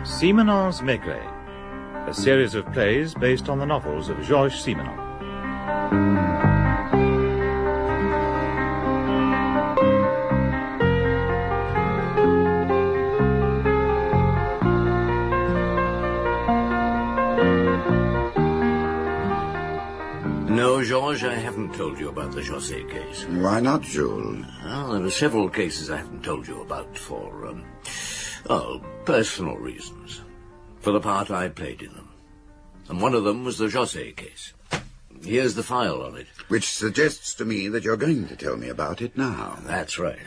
Simenon's Maigret, a series of plays based on the novels of Georges Simenon. No, Georges, I haven't told you about the José case. Why not, Jules? Well, there are several cases I haven't told you about for, personal reasons. For the part I played in them. And one of them was the José case. Here's the file on it. Which suggests to me that you're going to tell me about it now. That's right.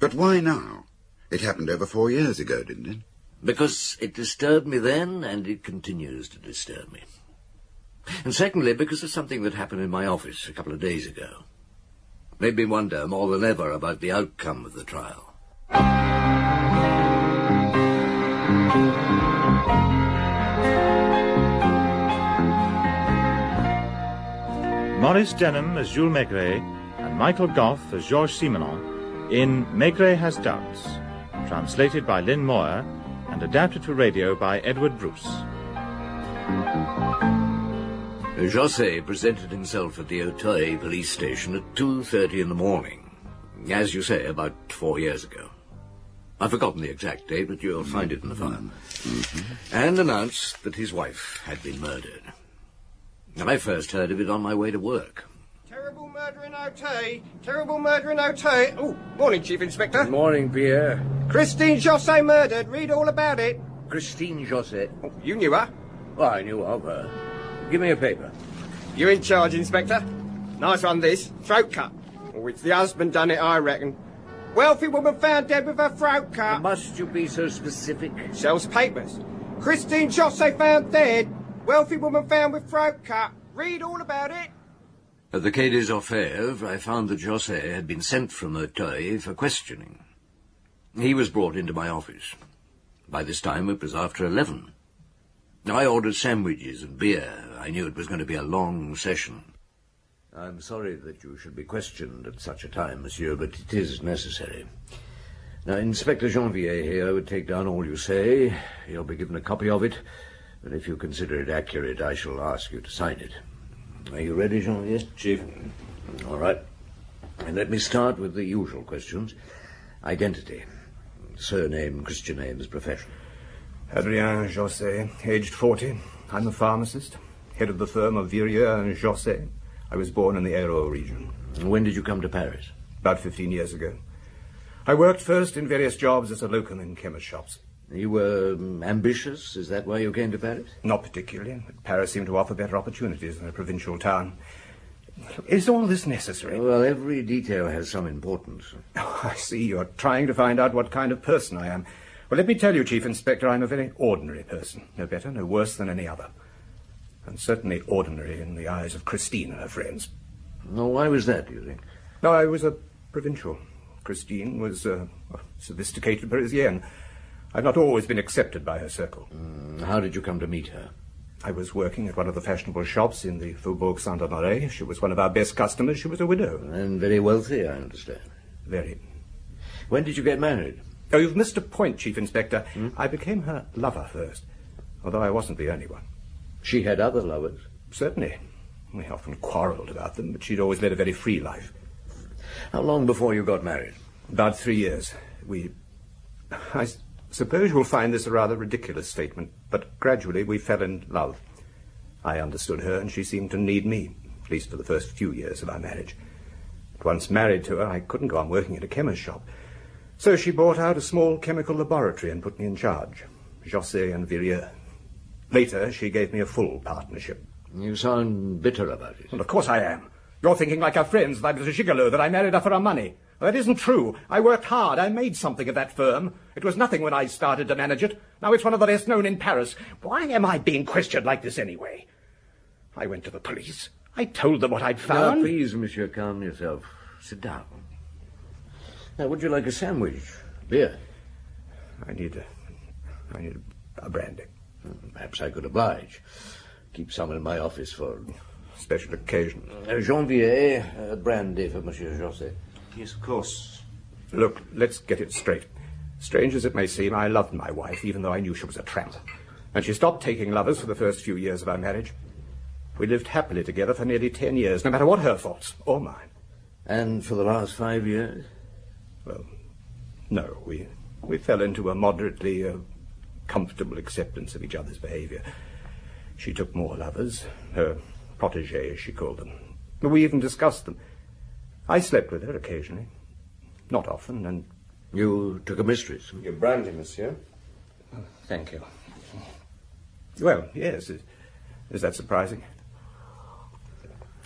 But why now? It happened over 4 years ago, didn't it? Because it disturbed me then, and it continues to disturb me. And secondly, because of something that happened in my office a couple of days ago. Made me wonder more than ever about the outcome of the trial. Maurice Denham as Jules Maigret and Michael Gough as Georges Simenon in Maigret Has Doubts, translated by Lynn Moyer and adapted for radio by Edward Bruce. José presented himself at the Auteuil police station at 2:30 in the morning. As you say, about 4 years ago. I've forgotten the exact date, but you'll find it in the file. And announced that his wife had been murdered. I first heard of it on my way to work. Terrible murder in Auteuil. Terrible murder in Auteuil. Oh, morning, Chief Inspector. Good morning, Pierre. Christine José murdered. Read all about it. Christine José. Oh, you knew her. Well, I knew of her. Give me a paper. You in charge, Inspector? Nice one, this. Throat cut. Oh, it's the husband done it, I reckon. Wealthy woman found dead with her throat cut. Must you be so specific? Sells papers. Christine José found dead. Wealthy woman found with throat cut. Read all about it. At the Quai des Orfèvres, I found that José had been sent from Auteuil for questioning. He was brought into my office. By this time, it was after 11. I ordered sandwiches and beer. I knew it was going to be a long session. I'm sorry that you should be questioned at such a time, monsieur, but it is necessary. Now, Inspector Janvier here would take down all you say. You'll be given a copy of it, and if you consider it accurate, I shall ask you to sign it. Are you ready, Janvier? Chief. All right. And let me start with the usual questions. Identity. Surname, Christian names, profession. Adrien José, aged 40. I'm a pharmacist, head of the firm of Virieu and José. I was born in the Hérault region. When did you come to Paris? About 15 years ago. I worked first in various jobs as a locum in chemist shops. You were ambitious? Is that why you came to Paris? Not particularly. Paris seemed to offer better opportunities than a provincial town. Is all this necessary? Well, every detail has some importance. Oh, I see. You're trying to find out what kind of person I am. Well, let me tell you, Chief Inspector, I'm a very ordinary person. No better, no worse than any other. And certainly ordinary in the eyes of Christine and her friends. No, why was that, do you think? No, I was a provincial. Christine was a sophisticated Parisienne. I've not always been accepted by her circle. How did you come to meet her? I was working at one of the fashionable shops in the Faubourg Saint-Honoré. She was one of our best customers. She was a widow. And very wealthy, I understand. Very. When did you get married? Oh, you've missed a point, Chief Inspector. I became her lover first, although I wasn't the only one. She had other lovers? Certainly. We often quarrelled about them, but she'd always led a very free life. How long before you got married? About 3 years. I suppose you'll find this a rather ridiculous statement, but gradually we fell in love. I understood her, and she seemed to need me, at least for the first few years of our marriage. But once married to her, I couldn't go on working at a chemist shop. So she bought out a small chemical laboratory and put me in charge. José and Virieu. Later, she gave me a full partnership. You sound bitter about it. Well, of course I am. You're thinking like our friends that I was a gigolo, that I married her for her money. Well, that isn't true. I worked hard. I made something of that firm. It was nothing when I started to manage it. Now it's one of the best known in Paris. Why am I being questioned like this anyway? I went to the police. I told them what I'd found. Now, please, monsieur, calm yourself. Sit down. Now, would you like a sandwich? Beer? I need a brandy. Perhaps I could oblige. Keep some in my office for special occasions. Janvier, brandy for Monsieur José. Yes, of course. Look, let's get it straight. Strange as it may seem, I loved my wife, even though I knew she was a tramp. And she stopped taking lovers for the first few years of our marriage. We lived happily together for nearly 10 years, no matter what her faults, or mine. And for the last 5 years? Well, no, we fell into a moderately comfortable acceptance of each other's behavior. She took more lovers, her protégés, as she called them. We even discussed them. I slept with her occasionally. Not often, and... You took a mistress? Your brandy, monsieur. Oh, thank you. Well, yes. Is that surprising?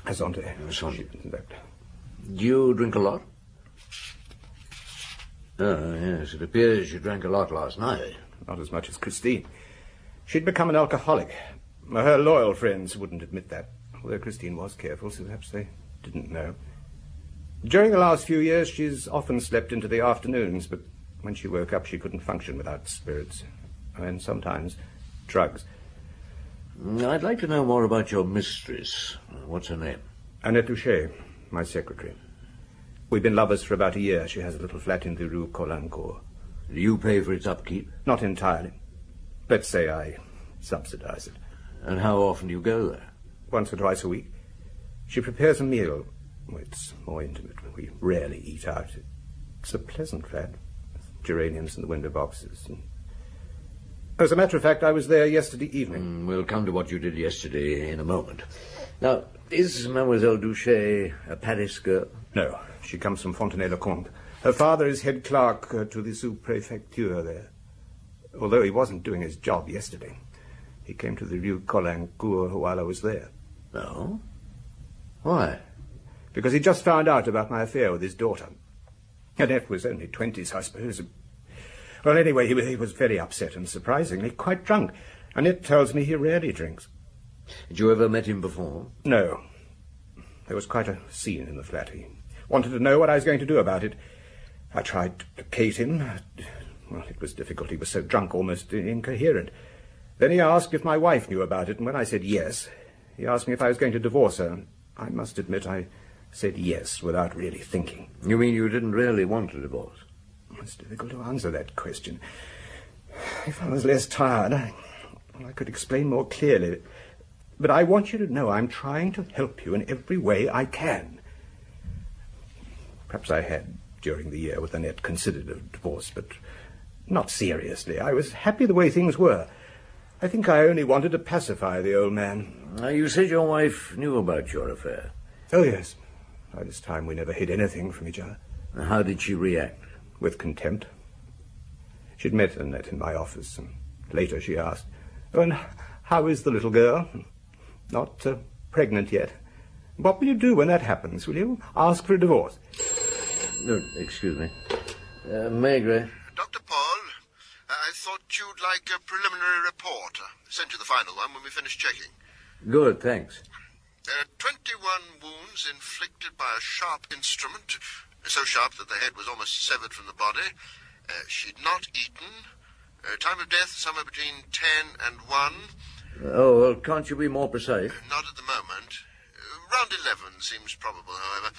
Asante. Do you drink a lot? Oh, yes, it appears you drank a lot last night. Not as much as Christine. She'd become an alcoholic. Her loyal friends wouldn't admit that, although Christine was careful, so perhaps they didn't know. During the last few years, she's often slept into the afternoons, but when she woke up, she couldn't function without spirits, and sometimes drugs. I'd like to know more about your mistress. What's her name? Annette Duché, my secretary. We've been lovers for about a year. She has a little flat in the Rue Caulaincourt. Do you pay for its upkeep? Not entirely. Let's say I subsidize it. And how often do you go there? Once or twice a week. She prepares a meal. It's more intimate. We rarely eat out. It's a pleasant flat. Geraniums in the window boxes. As a matter of fact, I was there yesterday evening. We'll come to what you did yesterday in a moment. Now, is Mademoiselle Duché a Paris girl? No, she comes from Fontenay-le-Comte. Her father is head clerk to the sous-prefecture there. Although he wasn't doing his job yesterday. He came to the Rue Caulaincourt while I was there. No? Why? Because he just found out about my affair with his daughter. Annette was only 20s, I suppose. Well, anyway, he was very upset and surprisingly quite drunk. Annette tells me he rarely drinks. Had you ever met him before? No. There was quite a scene in the flat. He wanted to know what I was going to do about it. I tried to placate him. Well, it was difficult. He was so drunk, almost incoherent. Then he asked if my wife knew about it, and when I said yes, he asked me if I was going to divorce her. I must admit I said yes without really thinking. You mean you didn't really want a divorce? It's difficult to answer that question. If I was less tired, I could explain more clearly. But I want you to know I'm trying to help you in every way I can. Perhaps I had, during the year with Annette, considered a divorce, but not seriously. I was happy the way things were. I think I only wanted to pacify the old man. You said your wife knew about your affair. Oh, yes. By this time we never hid anything from each other. How did she react? With contempt. She'd met Annette in my office, and later she asked, "Oh, and how is the little girl? Not pregnant yet? What will you do when that happens? Will you ask for a divorce?" No, excuse me. Maigret. Dr. Paul, I thought you'd like a preliminary report. Send you the final one when we finish checking. Good, thanks. There are 21 wounds inflicted by a sharp instrument, so sharp that the head was almost severed from the body. She'd not eaten. Time of death somewhere between 10 and 1. Oh, well, can't you be more precise? Not at the moment. Round 11 seems probable, however.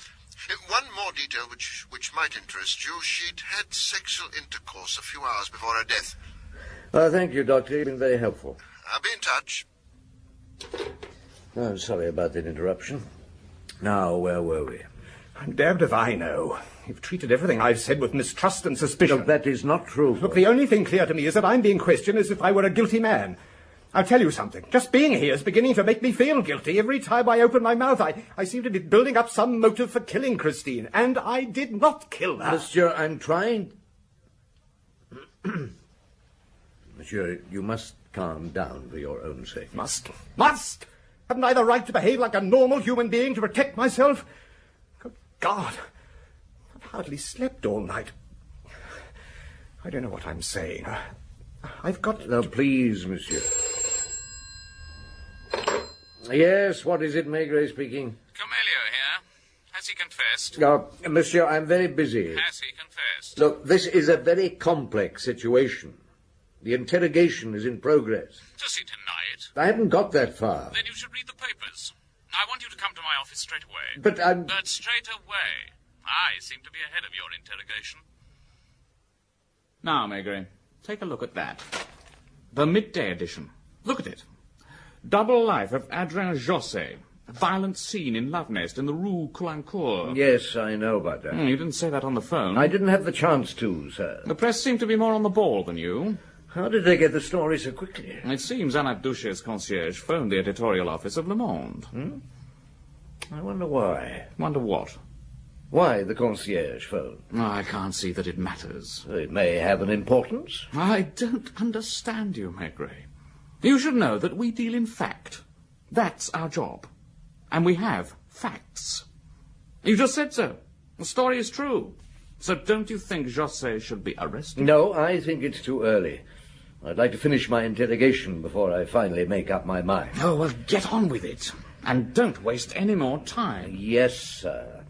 One more detail which might interest you. She'd had sexual intercourse a few hours before her death. Thank you, Doctor. You've been very helpful. I'll be in touch. I'm sorry about that interruption. Now, where were we? I'm damned if I know. You've treated everything I've said with mistrust and suspicion. Look, that is not true. Look, the only thing clear to me is that I'm being questioned as if I were a guilty man. I'll tell you something. Just being here is beginning to make me feel guilty. Every time I open my mouth, I seem to be building up some motive for killing Christine. And I did not kill her. Monsieur, I'm trying... Monsieur, you must calm down for your own sake. Must? Haven't I the right to behave like a normal human being to protect myself? Good God. I've hardly slept all night. I don't know what I'm saying. I've got... Now, please, monsieur. Yes, what is it, Maigret speaking? Comelio here. Has he confessed? No, monsieur, I'm very busy. Has he confessed? Look, this is a very complex situation. The interrogation is in progress. Does he deny it? I haven't got that far. Then you should read the papers. I want you to come to my office straight away. But But straight away. I seem to be ahead of your interrogation. Now, Maigret, take a look at that. The midday edition. Look at it. Double life of Adrien Josset. A violent scene in Love Nest in the Rue Colincourt. Yes, I know about that. You didn't say that on the phone. I didn't have the chance to, sir. The press seemed to be more on the ball than you. How did they get the story so quickly? It seems Annette Duchet's concierge phoned the editorial office of Le Monde. I wonder why. Wonder what? Why the concierge phone? I can't see that it matters. It may have an importance. I don't understand you, Maigret. You should know that we deal in fact. That's our job. And we have facts. You just said so. The story is true. So don't you think Josset should be arrested? No, I think it's too early. I'd like to finish my interrogation before I finally make up my mind. Oh, well, get on with it. And don't waste any more time. Yes, sir.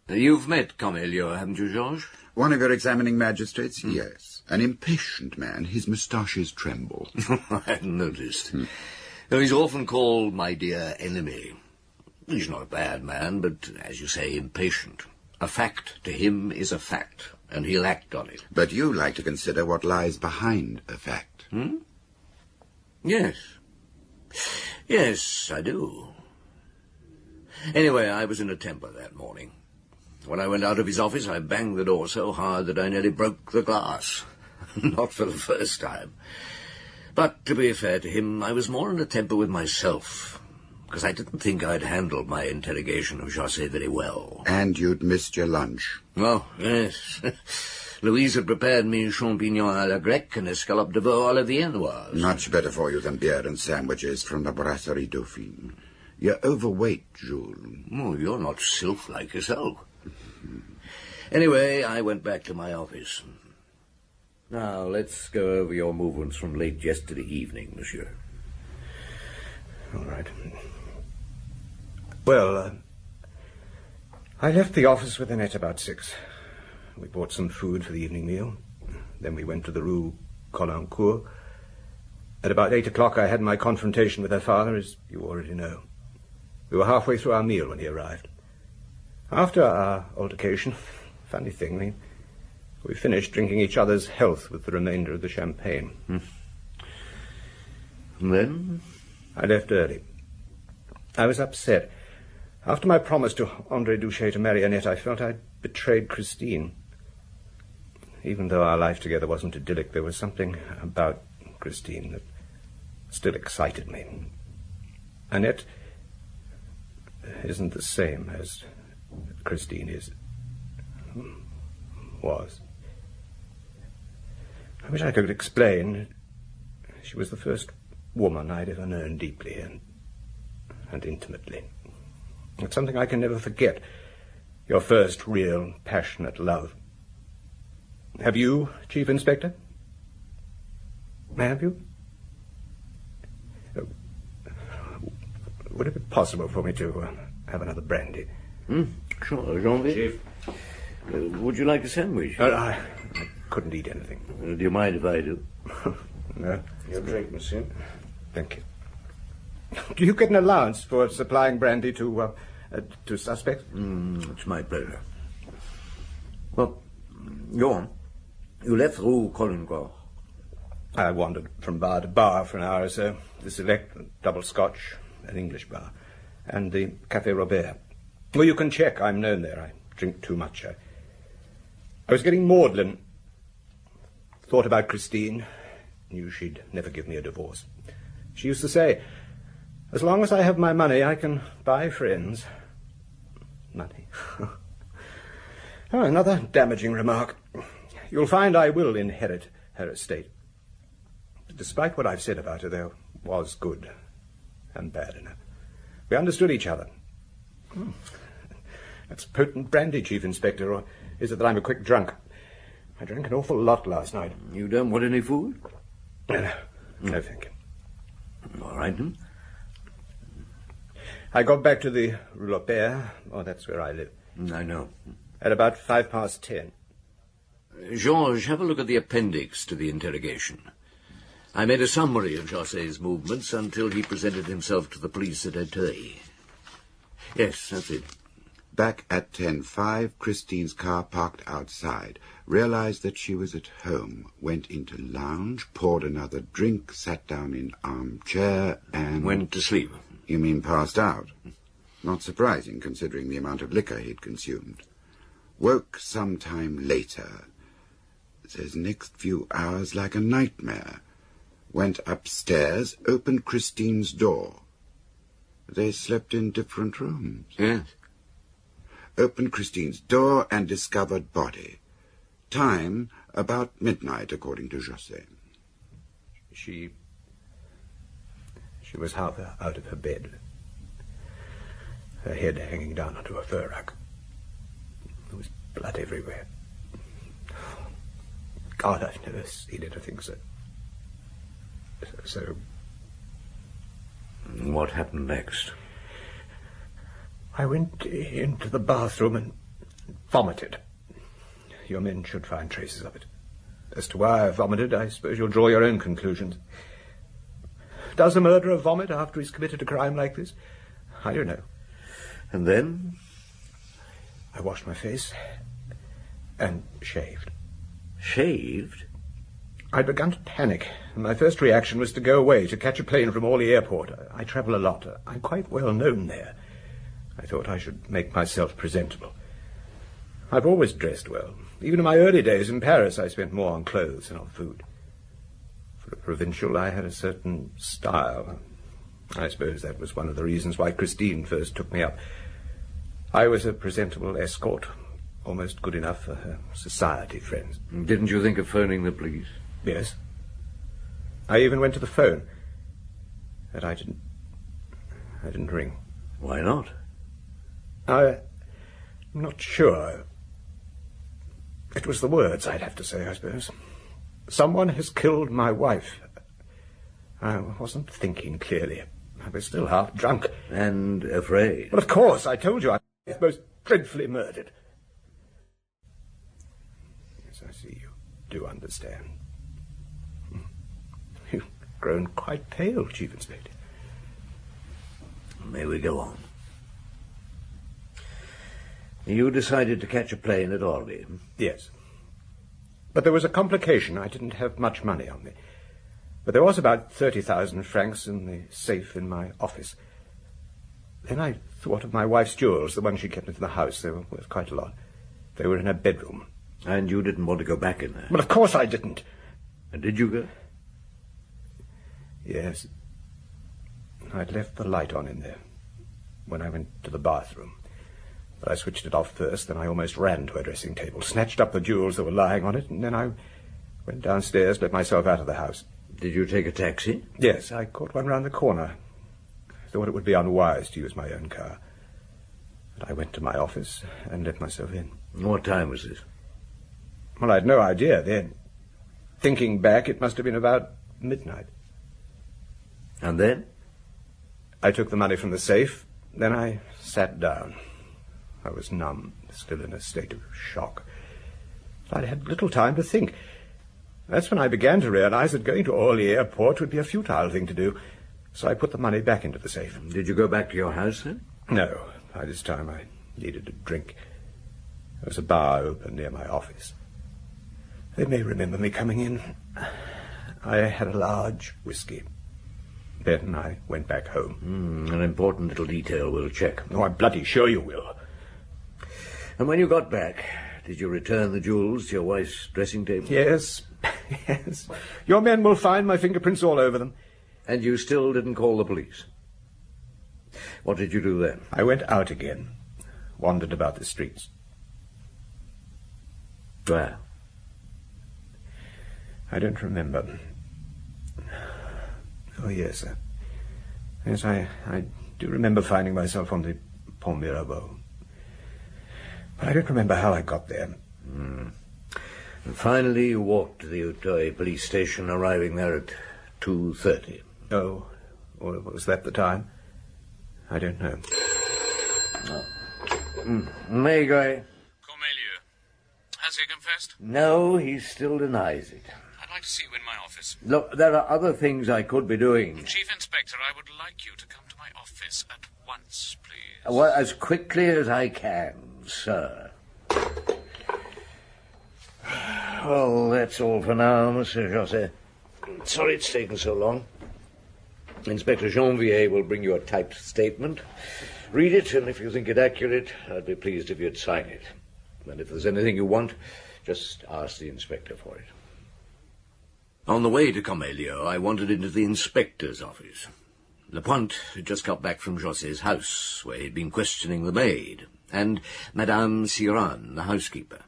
You've met Camillo, haven't you, Georges? One of your examining magistrates? Yes. An impatient man. His moustaches tremble. I hadn't noticed. Though he's often called my dear enemy. He's not a bad man, but, as you say, impatient. A fact to him is a fact, and he'll act on it. But you like to consider what lies behind a fact. Yes. Yes, I do. Anyway, I was in a temper that morning. When I went out of his office, I banged the door so hard that I nearly broke the glass. Not for the first time. But, to be fair to him, I was more in a temper with myself, because I didn't think I'd handled my interrogation of Josset very well. And you'd missed your lunch. Oh, yes. Louise had prepared me champignons à la grecque and escalope de veau à la viennoise. Much better for you than beer and sandwiches from the Brasserie Dauphine. You're overweight, Jules. Oh, you're not sylph-like yourself. Anyway, I went back to my office. Now, let's go over your movements from late yesterday evening, monsieur. All right. Well, I left the office with Annette about 6. We bought some food for the evening meal. Then we went to the Rue Colincourt. At about 8 o'clock, I had my confrontation with her father, as you already know. We were halfway through our meal when he arrived. After our altercation, funny thing, we finished drinking each other's health with the remainder of the champagne. And then? I left early. I was upset. After my promise to André Duchet to marry Annette, I felt I'd betrayed Christine. Even though our life together wasn't idyllic, there was something about Christine that still excited me. Annette isn't the same as Christine was. I wish I could explain. She was the first woman I'd ever known deeply and intimately. It's something I can never forget. Your first real, passionate love. Have you, Chief Inspector? Have you? Would it be possible for me to have another brandy? Sure, Jean-Vic. Chief. Would you like a sandwich? I couldn't eat anything. Do you mind if I do? No. Your drink, monsieur. Thank you. Do you get an allowance for supplying brandy to suspects? It's my pleasure. Well, go on. You left Rue Colincourt. I wandered from bar to bar for an hour or so. The Select, double Scotch, an English bar, and the Café Robert. Well, you can check. I'm known there. I drink too much. I was getting maudlin. Thought about Christine. Knew she'd never give me a divorce. She used to say, as long as I have my money, I can buy friends. Money. Oh, another damaging remark. You'll find I will inherit her estate. Despite what I've said about her, there was good and bad in her. We understood each other. That's potent brandy, Chief Inspector, or is it that I'm a quick drunk? I drank an awful lot last night. You don't want any food? No, thank you. All right, then. I got back to the Rue Lopère. Oh, that's where I live. I know. At about 10:05. Georges, have a look at the appendix to the interrogation. I made a summary of Josset's movements until he presented himself to the police at Auteuil. Yes, that's it. Back at 10:05, Christine's car parked outside. realized that she was at home, went into lounge, poured another drink, sat down in armchair, and... Went to sleep. You mean passed out? Not surprising, considering the amount of liquor he'd consumed. Woke some time later. Says next few hours like a nightmare. Went upstairs, opened Christine's door. They slept in different rooms. Yes. Opened Christine's door and discovered body. Time, about midnight, according to José. She was half out of her bed, her head hanging down onto a fur rug. There was blood everywhere. God, I've never seen anything so... What happened next? I went into the bathroom and vomited. Your men should find traces of it. As to why I vomited, I suppose you'll draw your own conclusions. Does a murderer vomit after he's committed a crime like this? I don't know. And then? I washed my face and shaved. Shaved? I'd begun to panic, and my first reaction was to go away, to catch a plane from Orly Airport. I travel a lot. I'm quite well known there. I thought I should make myself presentable. I've always dressed well. Even in my early days in Paris, I spent more on clothes than on food. For a provincial, I had a certain style. I suppose that was one of the reasons why Christine first took me up. I was a presentable escort, almost good enough for her society friends. Didn't you think of phoning the police? Yes. I even went to the phone. But I didn't ring. Why not? I'm not sure. It was the words, I'd have to say, I suppose. Someone has killed my wife. I wasn't thinking clearly. I was still half drunk. And afraid? Well, of course, I told you I was most dreadfully murdered. Yes, I see you do understand. You've grown quite pale, Chief Inspector. May we go on? You decided to catch a plane at Orly? Yes. But there was a complication. I didn't have much money on me. But there was about 30,000 francs in the safe in my office. Then I thought of my wife's jewels, the ones she kept into the house. They were worth quite a lot. They were in her bedroom. And you didn't want to go back in there? Well, of course I didn't. And did you go? Yes. I'd left the light on in there when I went to the bathroom. But I switched it off first, then I almost ran to her dressing table, snatched up the jewels that were lying on it, and then I went downstairs, let myself out of the house. Did you take a taxi? Yes, I caught one round the corner. I thought it would be unwise to use my own car. But I went to my office and let myself in. What time was this? Well, I'd no idea then. Thinking back, it must have been about midnight. And then? I took the money from the safe, then I sat down. I was numb, still in a state of shock. I'd had little time to think. That's when I began to realize that going to Orly Airport would be a futile thing to do. So I put the money back into the safe. Did you go back to your house then? No. By this time I needed a drink. There was a bar open near my office. They may remember me coming in. I had a large whiskey. Then I went back home. An important little detail we'll check. Oh, I'm bloody sure you will. And when you got back, did you return the jewels to your wife's dressing table? Yes, yes. Your men will find my fingerprints all over them. And you still didn't call the police? What did you do then? I went out again, wandered about the streets. Where? I don't remember. Oh, yes. Yes, I do remember finding myself on the Pont Mirabeau. But I don't remember how I got there. And finally, you walked to the Auteuil police station, arriving there at 2:30. Oh, or was that the time? I don't know. Maigret. Cornelieu. Has he confessed? No, he still denies it. I'd like to see you in my office. Look, there are other things I could be doing. Chief Inspector, I would like you to come to my office at once, please. Well, as quickly as I can, sir. Well, that's all for now, Monsieur José. Sorry it's taken so long. Inspector Janvier will bring you a typed statement. Read it, and if you think it accurate, I'd be pleased if you'd sign it. And if there's anything you want, just ask the inspector for it. On the way to Camelio, I wandered into the inspector's office. Lapointe had just got back from José's house, where he'd been questioning the maid, and Madame Siran, the housekeeper.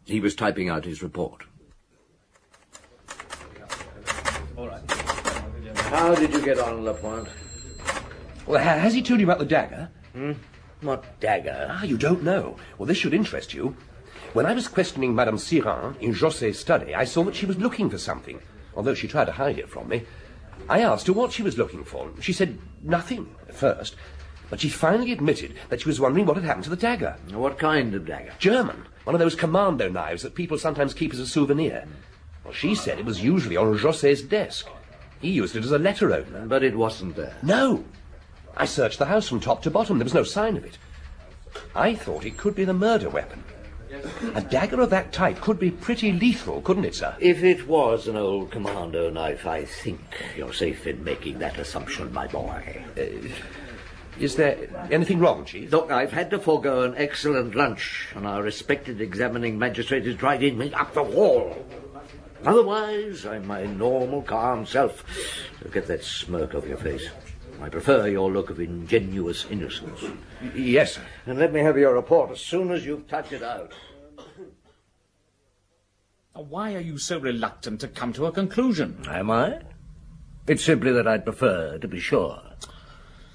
He was typing out his report. All right. How did you get on, Lapointe? Well, has he told you about the dagger? What dagger? Ah, you don't know. Well, this should interest you. When I was questioning Madame Siran in José's study, I saw that she was looking for something, although she tried to hide it from me. I asked her what she was looking for. She said nothing at first, but she finally admitted that she was wondering what had happened to the dagger. What kind of dagger? German. One of those commando knives that people sometimes keep as a souvenir. Well, she said it was usually on José's desk. He used it as a letter opener. But it wasn't there. No. I searched the house from top to bottom. There was no sign of it. I thought it could be the murder weapon. A dagger of that type could be pretty lethal, couldn't it, sir? If it was an old commando knife, I think you're safe in making that assumption, my boy. Is there anything wrong, Chief? Look, I've had to forego an excellent lunch, and our respected examining magistrate is driving me up the wall. Otherwise, I'm my normal, calm self. So get that smirk off your face. I prefer your look of ingenuous innocence. Yes, sir. And let me have your report as soon as you've typed it out. Why are you so reluctant to come to a conclusion? Am I? It's simply that I'd prefer to be sure.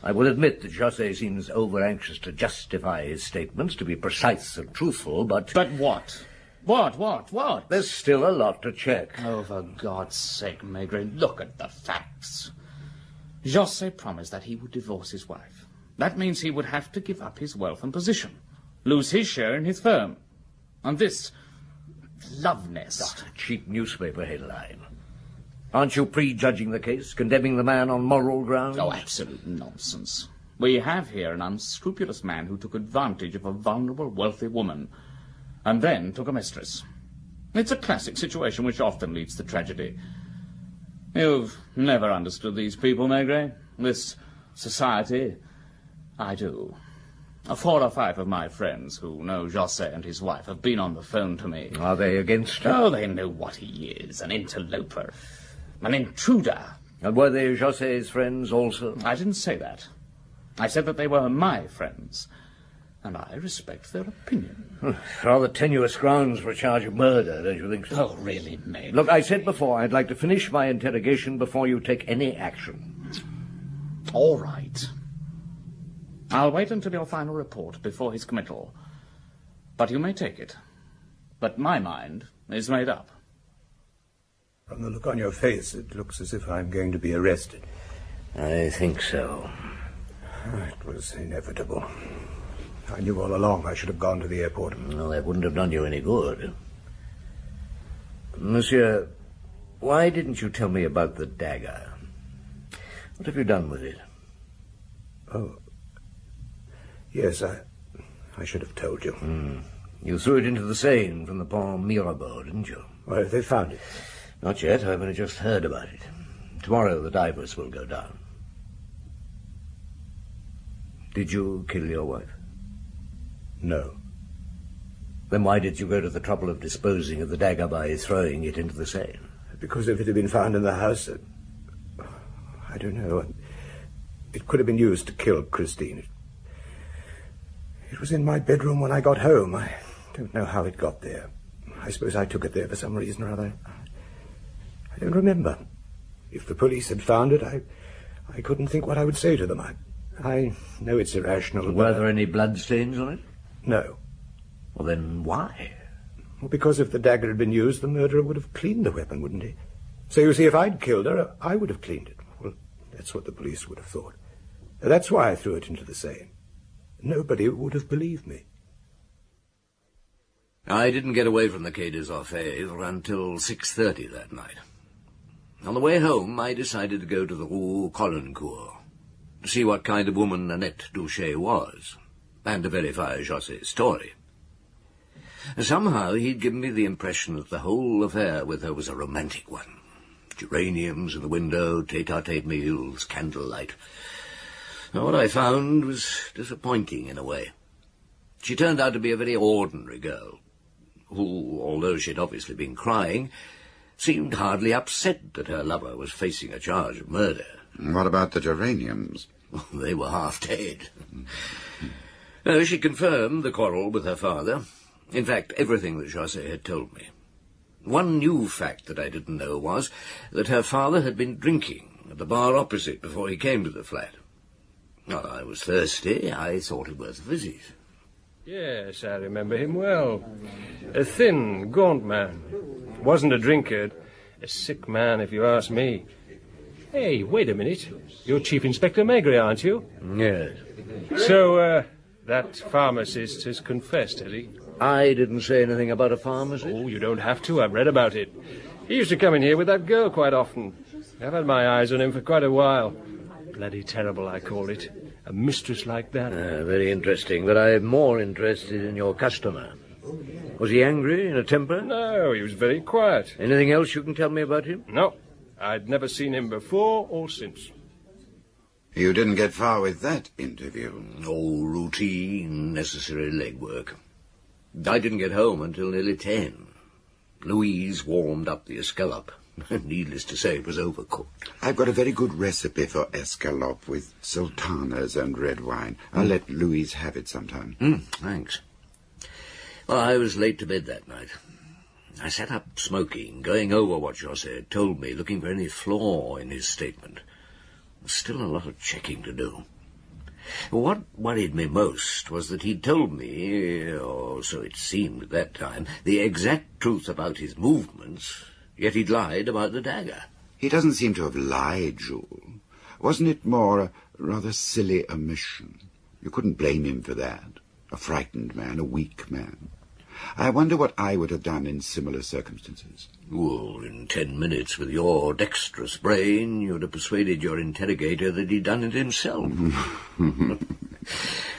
I will admit that José seems over-anxious to justify his statements, to be precise and truthful, but... But what? What? There's still a lot to check. Oh, for God's sake, Maigret, look at the facts. José promised that he would divorce his wife. That means he would have to give up his wealth and position, lose his share in his firm. And this love nest... A cheap newspaper headline. Aren't you prejudging the case, condemning the man on moral grounds? Oh, absolute nonsense. We have here an unscrupulous man who took advantage of a vulnerable, wealthy woman, and then took a mistress. It's a classic situation which often leads to tragedy. You've never understood these people, Maigret. This society. I do. 4 or 5 of my friends who know José and his wife have been on the phone to me. Are they against him? Oh, they know what he is. An interloper. An intruder. And were they José's friends also? I didn't say that. I said that they were my friends. And I respect their opinion. Rather tenuous grounds for a charge of murder, don't you think so? Oh, really, Maigret? Look, I said before I'd like to finish my interrogation before you take any action. All right. I'll wait until your final report before his committal. But you may take it. But my mind is made up. From the look on your face, it looks as if I'm going to be arrested. I think so. It was inevitable. I knew all along I should have gone to the airport. Well, that wouldn't have done you any good. Monsieur, why didn't you tell me about the dagger? What have you done with it? Oh. Yes, I should have told you. You threw it into the Seine from the Pont Mirabeau, didn't you? Well, they found it. Not yet. I've only just heard about it. Tomorrow the divers will go down. Did you kill your wife? No. Then why did you go to the trouble of disposing of the dagger by throwing it into the Seine? Because if it had been found in the house, I don't know. It could have been used to kill Christine. It was in my bedroom when I got home. I don't know how it got there. I suppose I took it there for some reason or other. I don't remember. If the police had found it, I couldn't think what I would say to them. I know it's irrational. Were there any bloodstains on it? No. Well, then why? Well, because if the dagger had been used, the murderer would have cleaned the weapon, wouldn't he? So you see, if I'd killed her, I would have cleaned it. Well, that's what the police would have thought. That's why I threw it into the Seine. Nobody would have believed me. I didn't get away from the Quai des Orfèvres until 6:30 that night. On the way home, I decided to go to the Rue Caulaincourt to see what kind of woman Annette Doucet was, and to verify José's story. Somehow he'd given me the impression that the whole affair with her was a romantic one. Geraniums in the window, tete-a-tete meals, candlelight. Now, what I found was disappointing in a way. She turned out to be a very ordinary girl, who, although she'd obviously been crying, seemed hardly upset that her lover was facing a charge of murder. What about the geraniums? They were half dead. No, she confirmed the quarrel with her father. In fact, everything that José had told me. One new fact that I didn't know was that her father had been drinking at the bar opposite before he came to the flat. Well, I was thirsty. I thought it worth a visit. Yes, I remember him well. A thin, gaunt man. Wasn't a drinker. A sick man, if you ask me. Hey, wait a minute. You're Chief Inspector Maigret, aren't you? Yes. So, that pharmacist has confessed, has he? I didn't say anything about a pharmacist. Oh, you don't have to. I've read about it. He used to come in here with that girl quite often. I've had my eyes on him for quite a while. Bloody terrible, I call it. A mistress like that. Very interesting, but I'm more interested in your customer. Was he angry, in a temper? No, he was very quiet. Anything else you can tell me about him? No, I'd never seen him before or since. You didn't get far with that interview. Oh, routine, necessary legwork. I didn't get home until nearly 10. Louise warmed up the escalope. Needless to say, it was overcooked. I've got a very good recipe for escalope with sultanas and red wine. I'll let Louise have it sometime. Thanks. Well, I was late to bed that night. I sat up smoking, going over what José had told me, looking for any flaw in his statement. There's still a lot of checking to do. What worried me most was that he'd told me, or so it seemed at that time, the exact truth about his movements, yet he'd lied about the dagger. He doesn't seem to have lied, Jules. Wasn't it more a rather silly omission? You couldn't blame him for that. A frightened man, a weak man. I wonder what I would have done in similar circumstances. Well, in 10 minutes, with your dexterous brain, you'd have persuaded your interrogator that he'd done it himself.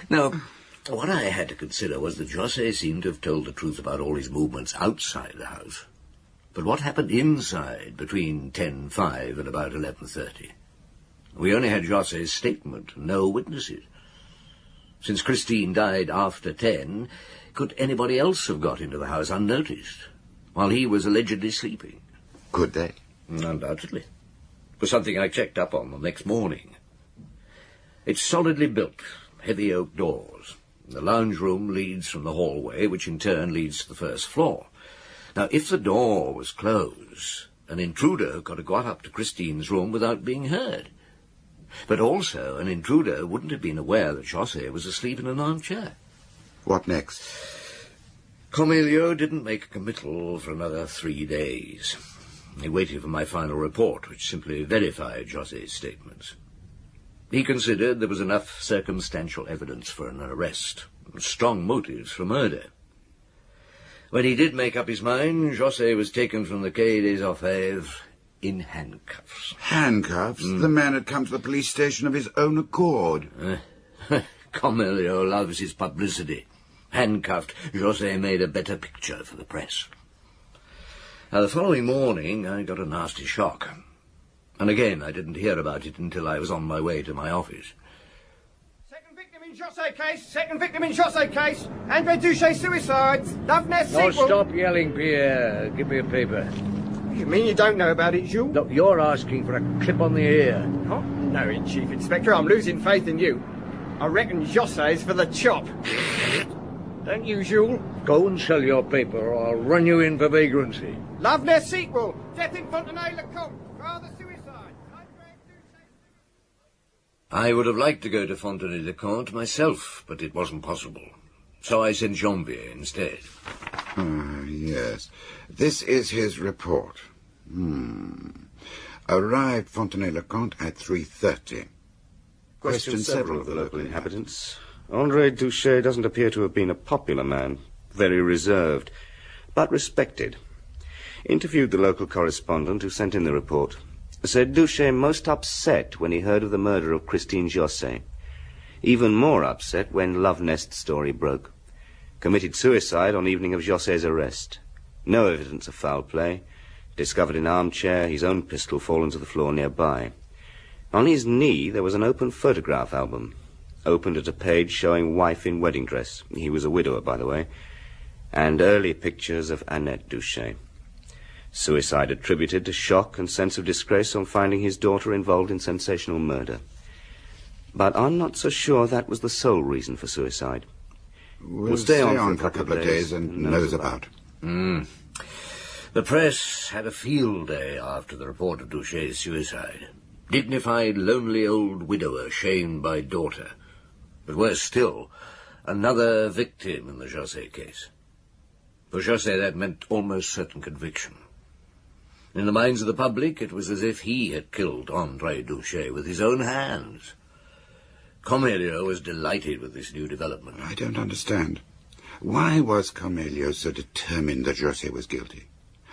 Now, what I had to consider was that José seemed to have told the truth about all his movements outside the house. But what happened inside between 10:05 and about 11:30? We only had José's statement, no witnesses. Since Christine died after 10, could anybody else have got into the house unnoticed, while he was allegedly sleeping? Could they? Undoubtedly. It was something I checked up on the next morning. It's solidly built, heavy oak doors. The lounge room leads from the hallway, which in turn leads to the first floor. Now, if the door was closed, an intruder could have got up to Christine's room without being heard. But also, an intruder wouldn't have been aware that José was asleep in an armchair. What next? Comilio didn't make a committal for another 3 days. He waited for my final report, which simply verified José's statements. He considered there was enough circumstantial evidence for an arrest, strong motives for murder. When he did make up his mind, José was taken from the Quai des Orfèvres in handcuffs. Handcuffs? The man had come to the police station of his own accord. Comilio loves his publicity. Handcuffed, José made a better picture for the press. Now, the following morning, I got a nasty shock. And again, I didn't hear about it until I was on my way to my office. Second victim in José case. Second victim in José case. André Duché suicide. Love Nest Oh, sequel. stop yelling, Pierre. Give me a paper. You mean you don't know about it, Jules? Look, you're asking for a clip on the ear. Not knowing, Chief Inspector. I'm losing faith in you. I reckon José's for the chop. Don't you, Jules? Go and sell your paper, or I'll run you in for vagrancy. Love Nest sequel. Death in Fontenay-le-Comte. Father suicide. I would have liked to go to Fontenay-le-Comte myself, but it wasn't possible. So I sent Janvier instead. Yes. This is his report. Arrived Fontenay-le-Comte at 3:30. Questioned several of the local inhabitants. André Duché doesn't appear to have been a popular man, very reserved, but respected. Interviewed the local correspondent who sent in the report. Said Duché most upset when he heard of the murder of Christine José. Even more upset when Love Nest's story broke. Committed suicide on evening of José's arrest. No evidence of foul play. Discovered in armchair, his own pistol fallen to the floor nearby. On his knee there was an open photograph album. Opened at a page showing wife in wedding dress. He was a widower, by the way. And early pictures of Annette Doucet. Suicide attributed to shock and sense of disgrace on finding his daughter involved in sensational murder. But I'm not so sure that was the sole reason for suicide. We'll stay on for a couple of days and nose about. The press had a field day after the report of Doucet's suicide. Dignified, lonely old widower shamed by daughter. But worse still, another victim in the José case. For José, that meant almost certain conviction. In the minds of the public, it was as if he had killed André Doucet with his own hands. Comelio was delighted with this new development. I don't understand. Why was Comelio so determined that José was guilty?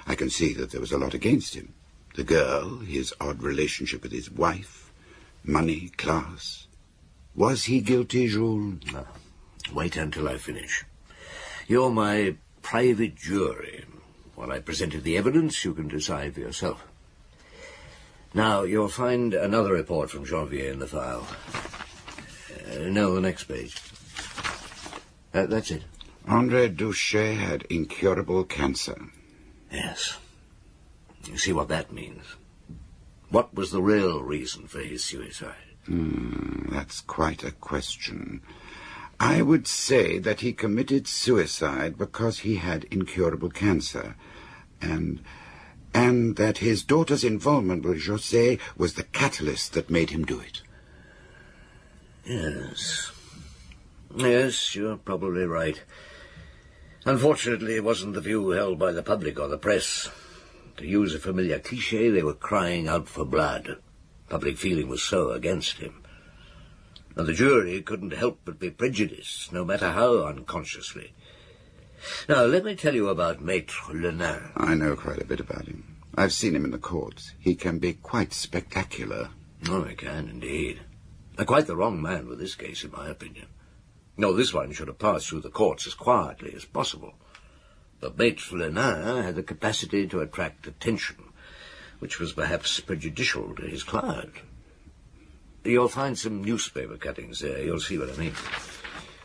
I can see that there was a lot against him. The girl, his odd relationship with his wife, money, class. Was he guilty, Jules? No. Wait until I finish. You're my private jury. While I presented the evidence, you can decide for yourself. Now, you'll find another report from Janvier in the file. No, the next page. That's it. André Doucet had incurable cancer. Yes. You see what that means. What was the real reason for his suicide? That's quite a question. I would say that he committed suicide because he had incurable cancer, and that his daughter's involvement with José was the catalyst that made him do it. Yes. Yes, you're probably right. Unfortunately, it wasn't the view held by the public or the press. To use a familiar cliché, they were crying out for blood. Public feeling was so against him. And the jury couldn't help but be prejudiced, no matter how unconsciously. Now, let me tell you about Maître Lenain. I know quite a bit about him. I've seen him in the courts. He can be quite spectacular. Oh, he can, indeed. Quite the wrong man with this case, in my opinion. No, this one should have passed through the courts as quietly as possible. But Maître Lenain had the capacity to attract attention, which was perhaps prejudicial to his client. You'll find some newspaper cuttings there. You'll see what I mean.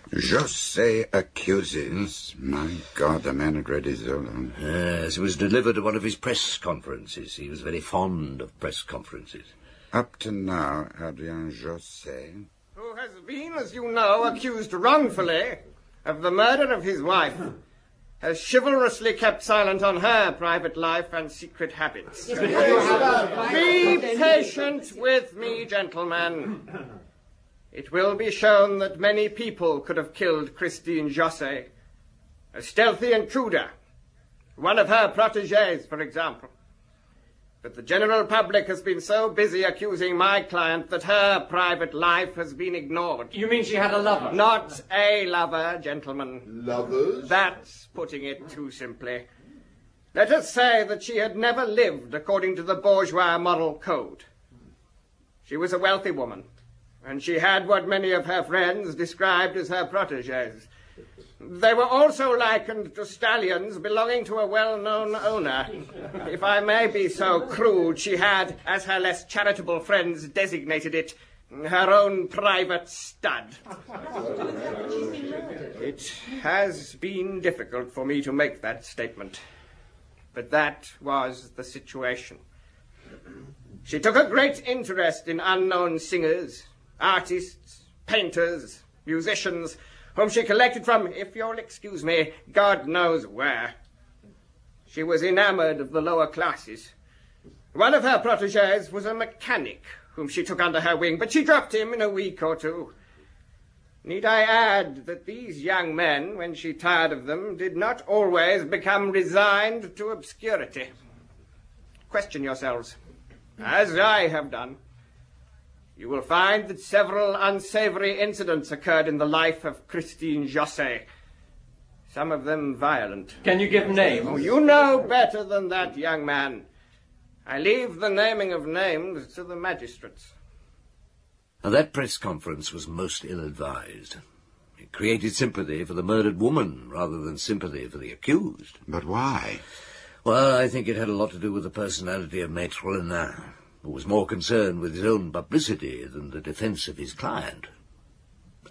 José accuses. My God, the man had read his own. Yes, it was delivered at one of his press conferences. He was very fond of press conferences. Up to now, Adrien José, who has been, as you know, accused wrongfully of the murder of his wife, has chivalrously kept silent on her private life and secret habits. Be patient with me, gentlemen. It will be shown that many people could have killed Christine José. A stealthy intruder. One of her protégés, for example. But the general public has been so busy accusing my client that her private life has been ignored. You mean she had a lover? Not a lover, gentlemen. Lovers? That's putting it too simply. Let us say that she had never lived according to the bourgeois moral code. She was a wealthy woman, and she had what many of her friends described as her protégés. They were also likened to stallions belonging to a well-known owner. If I may be so crude, she had, as her less charitable friends designated it, her own private stud. It has been difficult for me to make that statement, but that was the situation. She took a great interest in unknown singers, artists, painters, musicians, whom she collected from, if you'll excuse me, God knows where. She was enamored of the lower classes. One of her protégés was a mechanic, whom she took under her wing, but she dropped him in a week or two. Need I add that these young men, when she tired of them, did not always become resigned to obscurity? Question yourselves, as I have done. You will find that several unsavory incidents occurred in the life of Christine José. Some of them violent. Can you give names? Oh, you know better than that, young man. I leave the naming of names to the magistrates. Now, that press conference was most ill-advised. It created sympathy for the murdered woman rather than sympathy for the accused. But why? Well, I think it had a lot to do with the personality of Maître Lenain, who was more concerned with his own publicity than the defence of his client.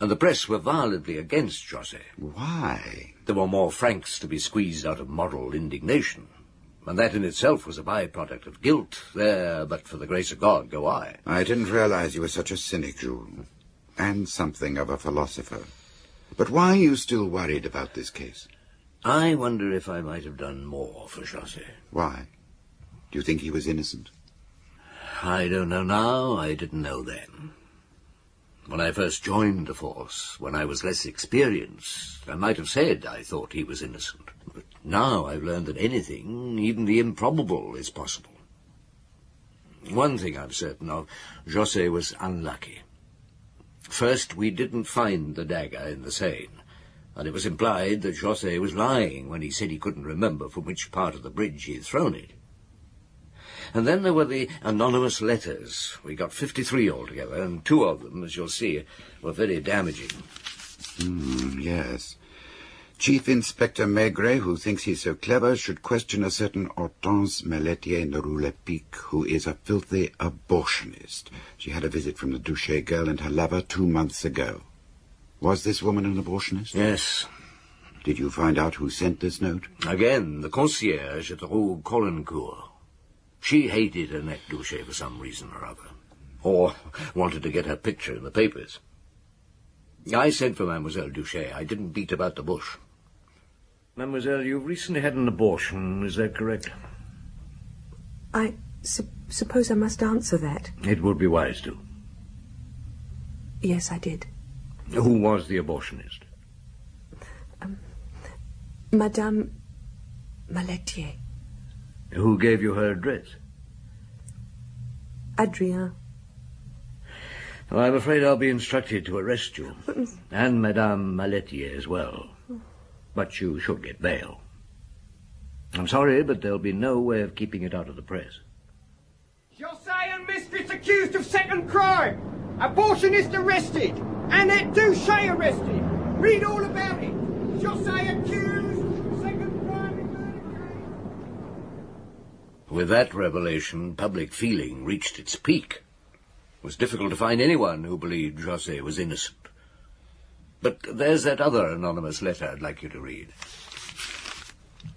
And the press were violently against José. Why? There were more francs to be squeezed out of moral indignation. And that in itself was a byproduct of guilt. There, but for the grace of God, go I. I didn't realize you were such a cynic, Jules. And something of a philosopher. But why are you still worried about this case? I wonder if I might have done more for José. Why? Do you think he was innocent? I don't know now. I didn't know then. When I first joined the force, when I was less experienced, I might have said I thought he was innocent. But now I've learned that anything, even the improbable, is possible. One thing I'm certain of, José was unlucky. First, we didn't find the dagger in the Seine, and it was implied that José was lying when he said he couldn't remember from which part of the bridge he had thrown it. And then there were the anonymous letters. We got 53 altogether, and 2 of them, as you'll see, were very damaging. Yes. Chief Inspector Maigret, who thinks he's so clever, should question a certain Hortense Meletier in the Rue Lepic, who is a filthy abortionist. She had a visit from the Douchet girl and her lover 2 months ago. Was this woman an abortionist? Yes. Did you find out who sent this note? Again, the concierge at the Rue Colincourt. She hated Annette Douchet for some reason or other, or wanted to get her picture in the papers. I sent for Mademoiselle Douchet. I didn't beat about the bush. Mademoiselle, you've recently had an abortion, is that correct? I suppose I must answer that. It would be wise to. Yes, I did. Who was the abortionist? Madame Meletier. Who gave you her address? Adrien. Well, I'm afraid I'll be instructed to arrest you, and Madame Meletier as well. But you should get bail. I'm sorry, but there'll be no way of keeping it out of the press. José and mistress accused of second crime. Abortionist arrested. Annette Douchet arrested. Read all about it. José accused, second crime in murder case. With that revelation, public feeling reached its peak. It was difficult to find anyone who believed José was innocent. But there's that other anonymous letter I'd like you to read.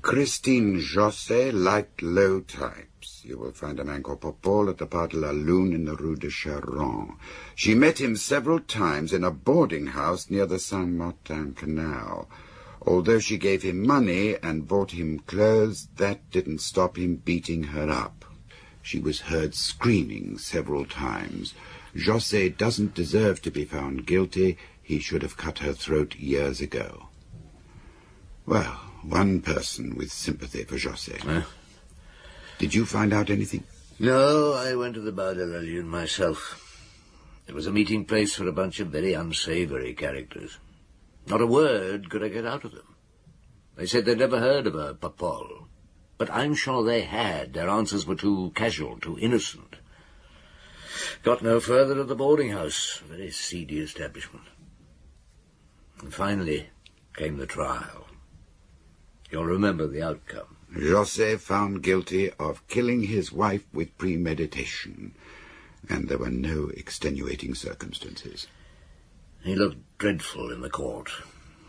Christine José liked low types. You will find a man called Popol at the Bar de la Lune in the Rue de Charon. She met him several times in a boarding house near the Saint-Martin Canal. Although she gave him money and bought him clothes, that didn't stop him beating her up. She was heard screaming several times. José doesn't deserve to be found guilty. He should have cut her throat years ago. Well, one person with sympathy for José. Did you find out anything? No, I went to the Bar de la Lune myself. It was a meeting place for a bunch of very unsavory characters. Not a word could I get out of them. They said they'd never heard of a Popol. But I'm sure they had. Their answers were too casual, too innocent. Got no further at the boarding house. A very seedy establishment. And finally came the trial. You'll remember the outcome. José found guilty of killing his wife with premeditation, and there were no extenuating circumstances. He looked dreadful in the court.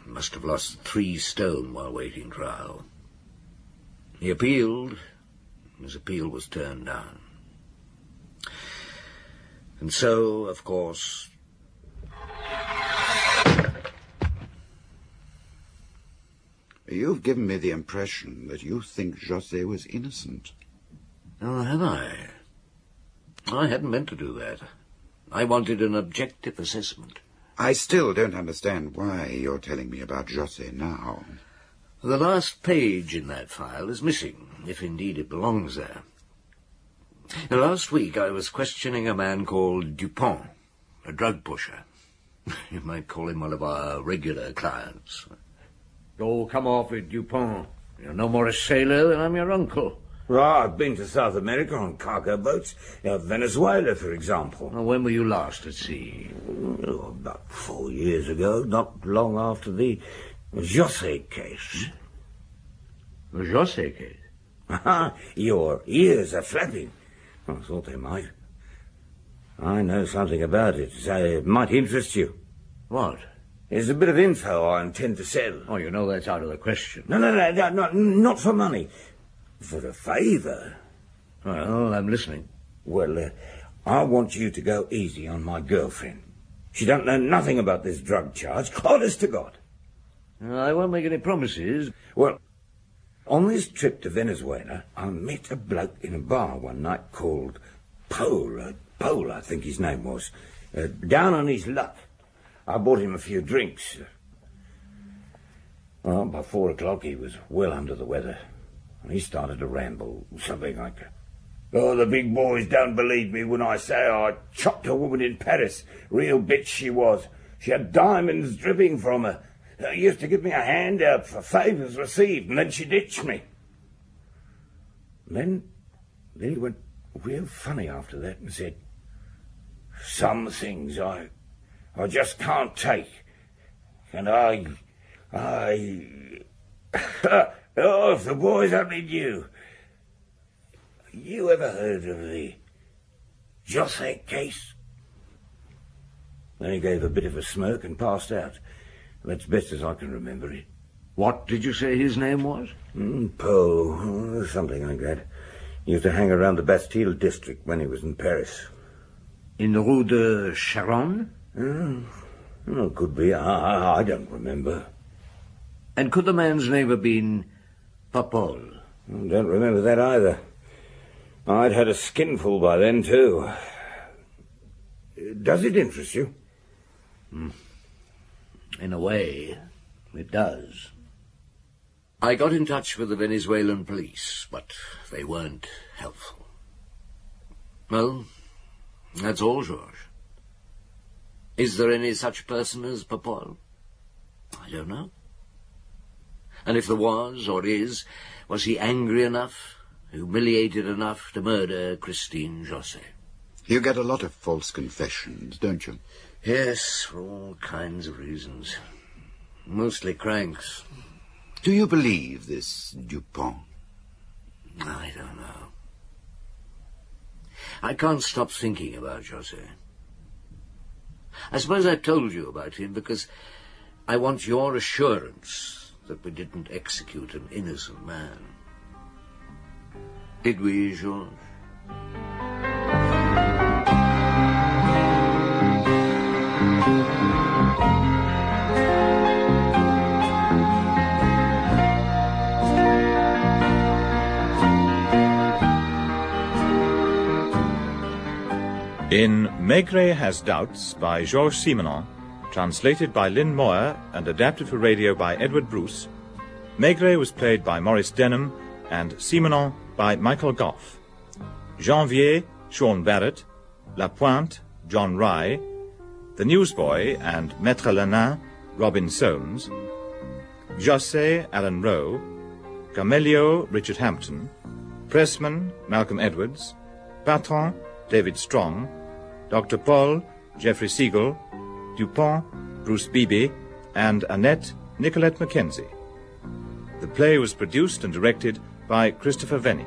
He must have lost 3 stone while waiting trial. He appealed. His appeal was turned down. And so, of course... You've given me the impression that you think José was innocent. Oh, have I? I hadn't meant to do that. I wanted an objective assessment. I still don't understand why you're telling me about José now. The last page in that file is missing, if indeed it belongs there. Last week I was questioning a man called Dupont, a drug pusher. You might call him one of our regular clients. Oh, come off it, Dupont. You're no more a sailor than I'm your uncle. Well, I've been to South America on cargo boats. Venezuela, for example. Well, when were you last at sea? About 4 years ago, not long after the José case. The José case? Your ears are flapping. I thought they might. I know something about it, so it might interest you. What? There's a bit of info I intend to sell. Oh, you know that's out of the question. No, not for money. For a favour. Well, I'm listening. Well, I want you to go easy on my girlfriend. She don't know nothing about this drug charge. Honest to God. I won't make any promises. Well, on this trip to Venezuela, I met a bloke in a bar one night called Pole, I think his name was. Down on his luck. I bought him a few drinks. Well, by 4 o'clock he was well under the weather. And he started to ramble, something like, "Oh, the big boys don't believe me when I say I chopped a woman in Paris. Real bitch she was. She had diamonds dripping from her. Used to give me a hand out for favours received, and then she ditched me." And then he went real funny after that and said, "Some things I just can't take. And oh, if the boys only knew. You ever heard of the José case?" Then he gave a bit of a smirk and passed out. That's best as I can remember it. What did you say his name was? Poe, something like that. He used to hang around the Bastille district when he was in Paris. In the Rue de Charonne? Could be. I don't remember. And could the man's name have been Papol? Don't remember that either. I'd had a skinful by then, too. Does it interest you? In a way, it does. I got in touch with the Venezuelan police, but they weren't helpful. Well, that's all, Georges. Is there any such person as Papol? I don't know. And if there was, or is, was he angry enough, humiliated enough to murder Christine José? You get a lot of false confessions, don't you? Yes, for all kinds of reasons. Mostly cranks. Do you believe this Dupont? I don't know. I can't stop thinking about José. I suppose I told you about him because I want your assurance that we didn't execute an innocent man. Did we, Georges? In Maigret Has Doubts by Georges Simenon, translated by Lynn Moyer and adapted for radio by Edward Bruce, Maigret was played by Maurice Denham and Simenon by Michael Gough. Janvier, Sean Barrett, La Pointe, John Rye, the newsboy and Maître Lenain, Robin Soames, José, Alan Rowe, Camelio, Richard Hampton, Pressman, Malcolm Edwards, Patron, David Strong, Dr. Paul, Geoffrey Siegel, Dupont, Bruce Beebe, and Annette, Nicolette Mackenzie. The play was produced and directed by Christopher Venning.